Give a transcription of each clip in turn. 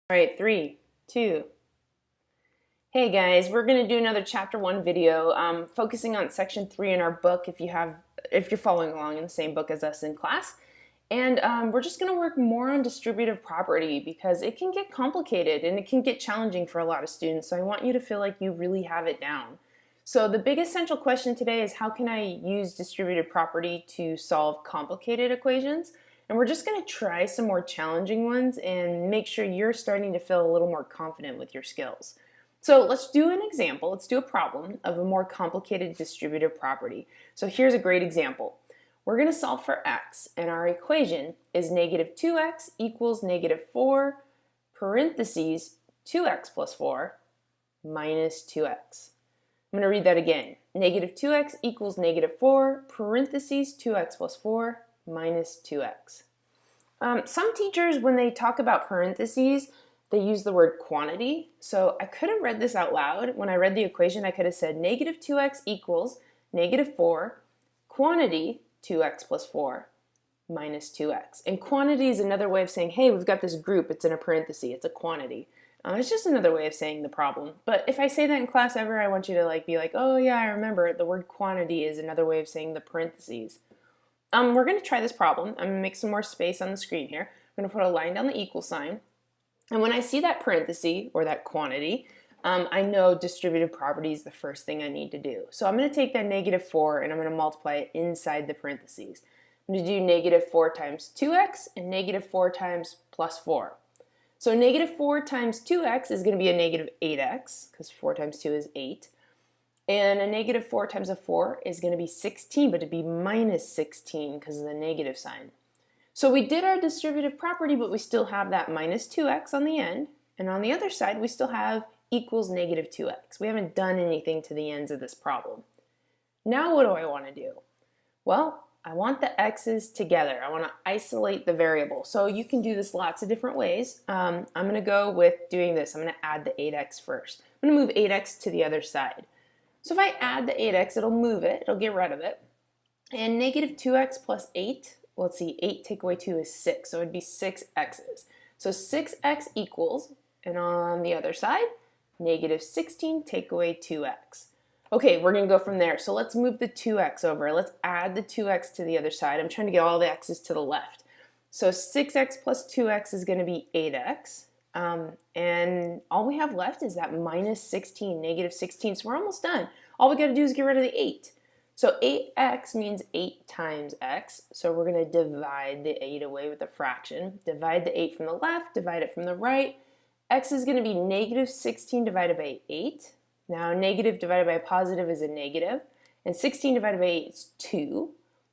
All right, 3, 2. Hey guys, we're going to do another chapter 1 video focusing on section 3 in our book if you're following along in the same book as us in class. And we're just going to work more on distributive property because it can get complicated and it can get challenging for a lot of students. So I want you to feel like you really have it down. So the big essential question today is how can I use distributive property to solve complicated equations? And we're just going to try some more challenging ones and make sure you're starting to feel a little more confident with your skills. So let's do an example. Let's do a problem of a more complicated distributive property. So here's a great example. We're going to solve for x, and our equation is negative 2x equals negative 4 parentheses 2x plus 4 minus 2x. I'm going to read that again. Negative 2x equals negative 4 parentheses 2x plus 4 minus 2x. Some teachers, when they talk about parentheses, they use the word quantity. So I could have read this out loud. When I read the equation, I could have said negative 2x equals negative 4 quantity 2x plus 4 minus 2x. And quantity is another way of saying, hey, we've got this group. It's in a parenthesis. It's a quantity. It's just another way of saying the problem. But if I say that in class ever, I want you to be like, oh yeah, I remember. The word quantity is another way of saying the parentheses. We're going to try this problem. I'm going to make some more space on the screen here. I'm going to put a line down the equal sign. And when I see that parenthesis, or that quantity, I know distributive property is the first thing I need to do. So I'm going to take that negative 4 and I'm going to multiply it inside the parentheses. I'm going to do negative 4 times 2x and negative 4 times plus 4. So negative 4 times 2x is going to be a negative 8x, because 4 times 2 is 8. And a negative 4 times a 4 is going to be 16, but it'd be minus 16 because of the negative sign. So we did our distributive property, but we still have that minus 2x on the end. And on the other side, we still have equals negative 2x. We haven't done anything to the ends of this problem. Now what do I want to do? Well, I want the x's together. I want to isolate the variable. So you can do this lots of different ways. I'm going to go with doing this. I'm going to add the 8x first. I'm going to move 8x to the other side. So if I add the 8x, it'll move it. It'll get rid of it. And negative 2x plus 8, well, let's see, 8 take away 2 is 6. So it'd be 6x's. So 6x equals, and on the other side, negative 16 take away 2x. Okay, we're going to go from there. So let's move the 2x over. Let's add the 2x to the other side. I'm trying to get all the x's to the left. So 6x plus 2x is going to be 8x. And all we have left is that minus 16, negative 16. So we're almost done. All we got to do is get rid of the 8. So 8x means 8 times x. So we're going to divide the 8 away with a fraction. Divide the 8 from the left, divide it from the right. X is going to be negative 16 divided by 8. Now negative divided by a positive is a negative. And 16 divided by 8 is 2.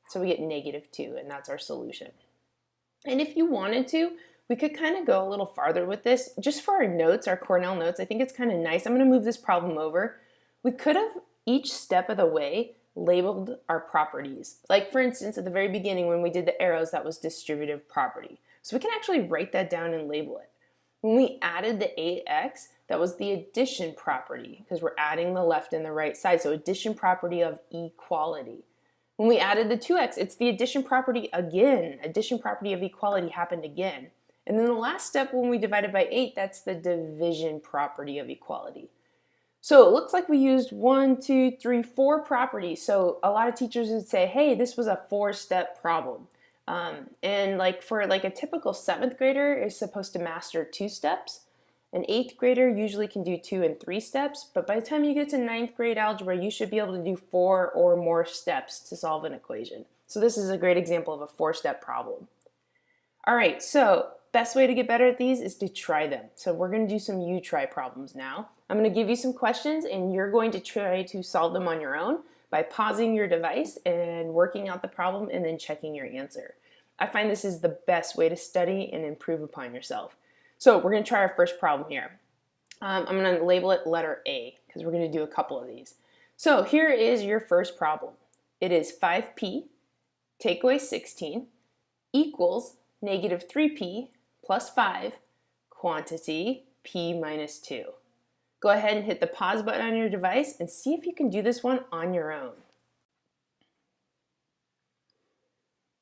So we get negative 2, and that's our solution. And if you wanted to, we could kind of go a little farther with this. Just for our notes, our Cornell notes, I think it's kind of nice. I'm going to move this problem over. We could have, each step of the way, labeled our properties. Like for instance, at the very beginning when we did the arrows, that was distributive property. So we can actually write that down and label it. When we added the 8x, that was the addition property, because we're adding the left and the right side. So addition property of equality. When we added the 2x, it's the addition property again. Addition property of equality happened again. And then the last step, when we divided by 8, that's the division property of equality. So it looks like we used 1, 2, 3, 4 properties. So a lot of teachers would say, hey, this was a 4-step problem. And for a typical 7th grader is supposed to master 2 steps. An 8th grader usually can do 2 and 3 steps. But by the time you get to 9th grade algebra, you should be able to do 4 or more steps to solve an equation. So this is a great example of a 4-step problem. All right, so best way to get better at these is to try them. So we're going to do some you try problems now. I'm going to give you some questions and you're going to try to solve them on your own by pausing your device and working out the problem and then checking your answer. I find this is the best way to study and improve upon yourself. So we're going to try our first problem here. I'm going to label it letter A because we're going to do a couple of these. So here is your first problem. It is 5p take away 16 equals negative 3p plus 5 quantity p minus 2. Go ahead and hit the pause button on your device and see if you can do this one on your own.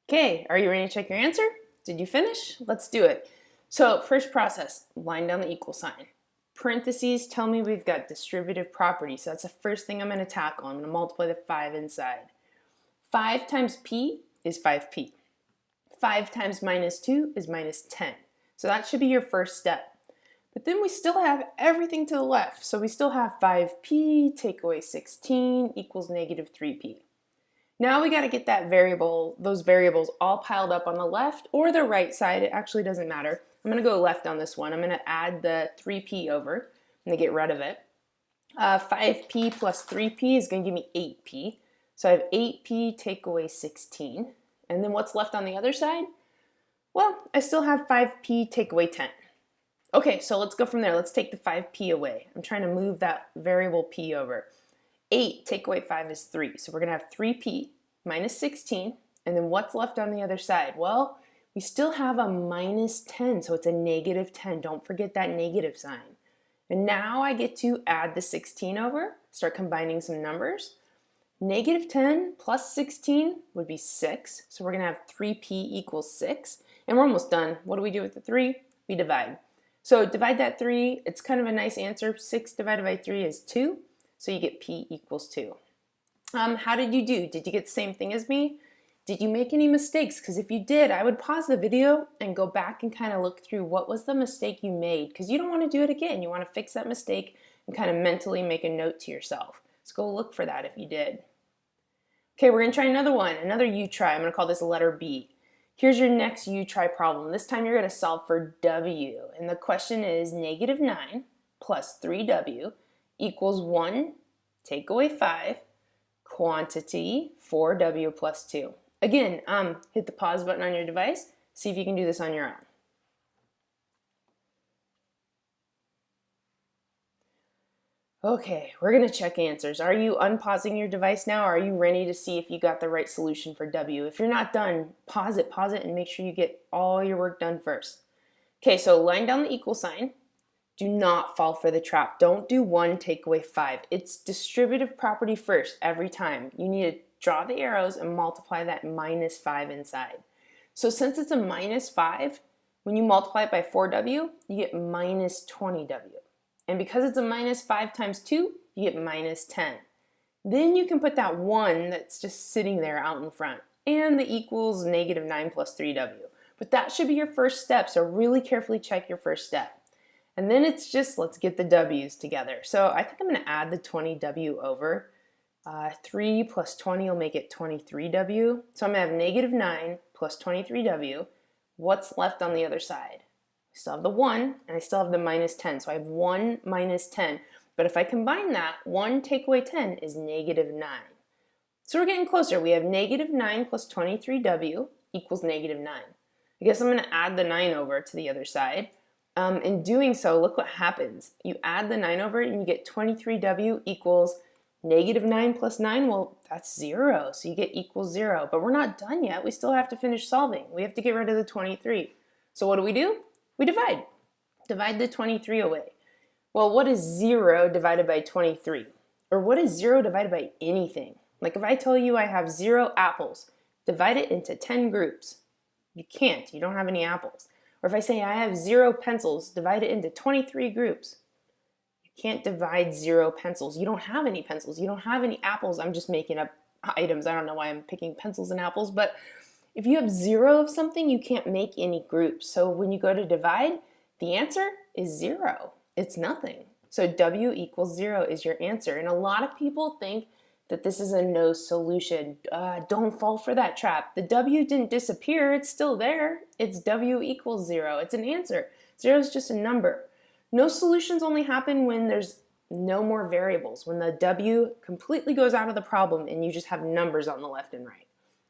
Okay, are you ready to check your answer? Did you finish? Let's do it. So first process, line down the equal sign. Parentheses tell me we've got distributive property, so that's the first thing I'm going to tackle. I'm going to multiply the 5 inside. 5 times p is 5p. 5 times minus 2 is minus 10. So that should be your first step. But then we still have everything to the left. So we still have 5p, take away 16 equals negative 3p. Now we got to get that variable, those variables all piled up on the left or the right side. It actually doesn't matter. I'm going to go left on this one. I'm going to add the 3p over. I'm going to get rid of it. 5p plus 3p is going to give me 8p. So I have 8p take away 16. And then what's left on the other side? Well, I still have 5p take away 10. Okay, so let's go from there. Let's take the 5p away. I'm trying to move that variable p over. 8 take away 5 is 3. So we're going to have 3p minus 16. And then what's left on the other side? Well, we still have a minus 10, so it's a negative 10. Don't forget that negative sign. And now I get to add the 16 over, start combining some numbers. Negative 10 plus 16 would be 6. So we're going to have 3p equals 6. And we're almost done. What do we do with the 3? We divide. So divide that 3. It's kind of a nice answer. 6 divided by 3 is 2. So you get p equals 2. How did you do? Did you get the same thing as me? Did you make any mistakes? Because if you did, I would pause the video and go back and kind of look through what was the mistake you made, because you don't want to do it again. You want to fix that mistake and kind of mentally make a note to yourself. So go look for that if you did. Okay, we're going to try another one, another you try. I'm going to call this letter B. Here's your next you try problem. This time you're going to solve for W. And the question is negative 9 plus 3W equals 1, take away 5, quantity 4W plus 2. Again, hit the pause button on your device. See if you can do this on your own. Okay, we're going to check answers. Are you unpausing your device now? Or are you ready to see if you got the right solution for W? If you're not done, pause it, and make sure you get all your work done first. Okay, so line down the equal sign. Do not fall for the trap. Don't do 1, take away 5. It's distributive property first every time. You need to draw the arrows and multiply that minus 5 inside. So since it's a minus 5, when you multiply it by 4W, you get minus 20W. And because it's a minus 5 times 2, you get minus 10. Then you can put that 1 that's just sitting there out in front. And the equals negative 9 plus 3W. But that should be your first step, so really carefully check your first step. And then it's just, let's get the W's together. So I think I'm going to add the 20W over. 3 plus 20 will make it 23W. So I'm going to have negative 9 plus 23W. What's left on the other side? I still have the 1, and I still have the minus 10. So I have 1 minus 10. But if I combine that, 1 take away 10 is negative 9. So we're getting closer. We have negative 9 plus 23W equals negative 9. I guess I'm going to add the 9 over to the other side. In doing so, look what happens. You add the 9 over and you get 23W equals negative 9 plus 9. Well, that's 0, so you get equals 0. But we're not done yet. We still have to finish solving. We have to get rid of the 23. So what do? We divide. Divide the 23 away. Well, what is 0 divided by 23? Or what is 0 divided by anything? Like if I tell you I have 0 apples, divide it into 10 groups. You can't. You don't have any apples. Or if I say I have 0 pencils, divide it into 23 groups. You can't divide 0 pencils. You don't have any pencils. You don't have any apples. I'm just making up items. I don't know why I'm picking pencils and apples, but if you have 0 of something, you can't make any groups. So when you go to divide, the answer is 0. It's nothing. So W equals 0 is your answer. And a lot of people think that this is a no solution. Don't fall for that trap. The W didn't disappear. It's still there. It's W equals 0. It's an answer. 0 is just a number. No solutions only happen when there's no more variables, when the W completely goes out of the problem and you just have numbers on the left and right.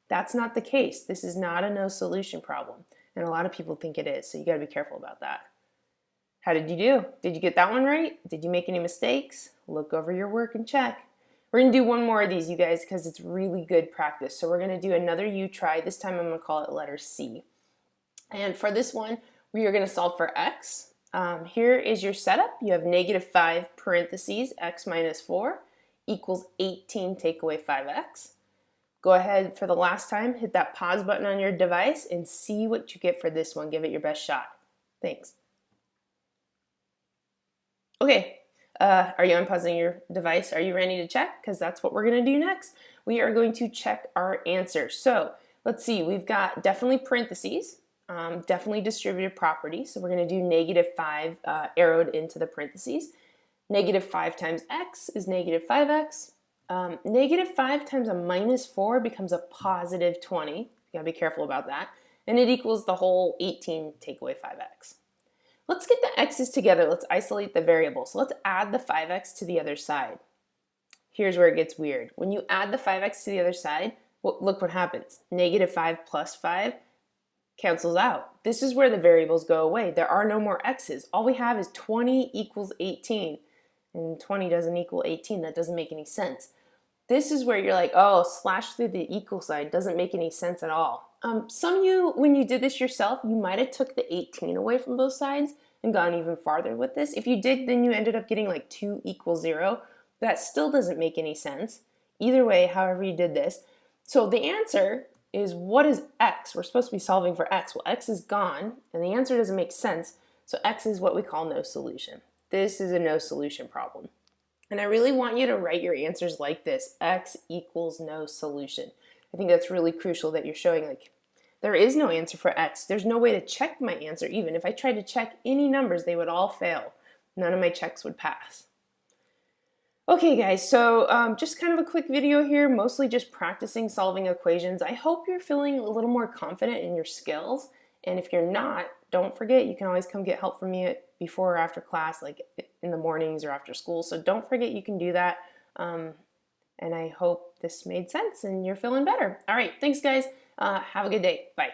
That's not the case. This is not a no solution problem. And a lot of people think it is, so you gotta be careful about that. How did you do? Did you get that one right? Did you make any mistakes? Look over your work and check. We're going to do one more of these, you guys, because it's really good practice. So we're going to do another you try. This time I'm going to call it letter C. And for this one, we are going to solve for x. Here is your setup. You have negative 5 parentheses x minus 4 equals 18 take away 5x. Go ahead for the last time, hit that pause button on your device and see what you get for this one. Give it your best shot. Thanks. Okay, are you unpausing your device? Are you ready to check? Because that's what we're going to do next. We are going to check our answer. So let's see, we've got definitely parentheses, definitely distributive property. So we're going to do -5 arrowed into the parentheses. -5 times x is -5x. -5 times a -4 becomes a +20. You gotta be careful about that. And it equals the whole 18 take away 5x. Let's get the x's together. Let's isolate the variable. So let's add the 5x to the other side. Here's where it gets weird. When you add the 5x to the other side, well, look what happens. -5 plus 5 cancels out. This is where the variables go away. There are no more x's. All we have is 20 equals 18. And 20 doesn't equal 18. That doesn't make any sense. This is where you're like, oh, slash through the equal sign doesn't make any sense at all. Some of you, when you did this yourself, you might have took the 18 away from both sides and gone even farther with this. If you did, then you ended up getting like 2 equals 0. That still doesn't make any sense. Either way, however you did this. So the answer is, what is x? We're supposed to be solving for x. Well, x is gone, and the answer doesn't make sense. So x is what we call no solution. This is a no solution problem. And I really want you to write your answers like this: x equals no solution. I think that's really crucial, that you're showing like there is no answer for x. There's no way to check my answer. Even if I tried to check any numbers, they would all fail. None of my checks would pass. Okay guys, so just kind of a quick video here, mostly just practicing solving equations. I hope you're feeling a little more confident in your skills. And if you're not, don't forget, you can always come get help from me before or after class, like in the mornings or after school. So don't forget you can do that. And I hope this made sense and you're feeling better. All right, thanks guys. Have a good day. Bye.